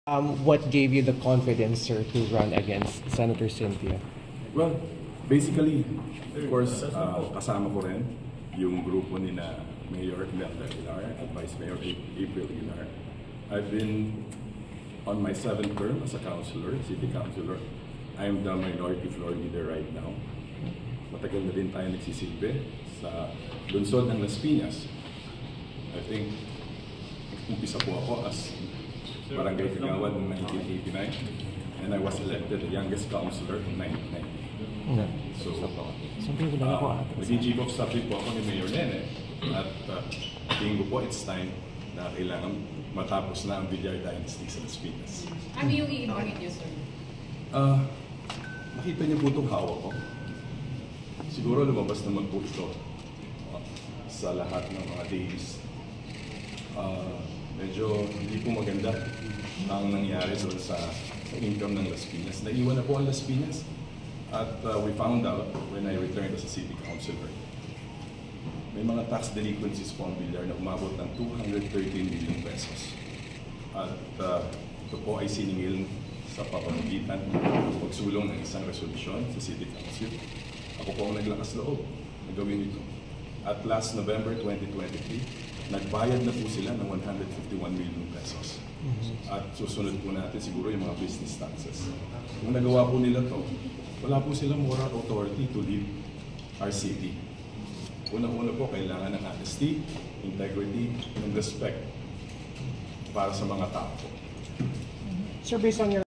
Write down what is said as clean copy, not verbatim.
What gave you the confidence, sir, to run against Senator Cynthia? Well, basically, of course, kasama ko rin yung grupo ni na Mayor Imelda Aguilar at Vice Mayor April Aguilar. I've been on my 7th term as a councilor, city councilor. I am the minority floor leader right now. Matagal na din tayo nagsisilbi sa lungsod ng Las Piñas. I think, umpisa po ako as Barangay Kagawad in 1989, and I was elected the youngest councilor in 1990. So, naging chief of staff po ako ni Mayor Nene, at tingin ko po it's time na kailangan matapos na ang Villar Dynasty sa Las Piñas. Ano yung i-implement niyo, sir? Makita niyo po itong hawak ko. Siguro lumabas naman po ito sa lahat ng mga days. Medyo hindi po maganda ang nangyari doon sa income ng Las Piñas. Naiwan na po ang Las Piñas at we found out when I returned as a city councilor. May mga tax delinquencies po ang Villar na umabot ng 213 million pesos. At ito po ay siningil sa pamamagitan ng pagsulong ng isang resolusyon sa City Council. Ako po ang naglakas loob na gawin ito. At last November 2023, nagbayad na po sila ng 151 million pesos. At susunod po natin siguro yung mga business taxes. Kung nagawa po nila to, wala po silang moral authority to lead our city. Unang-una po, kailangan ng honesty, integrity, and respect para sa mga tao. Sir, based on your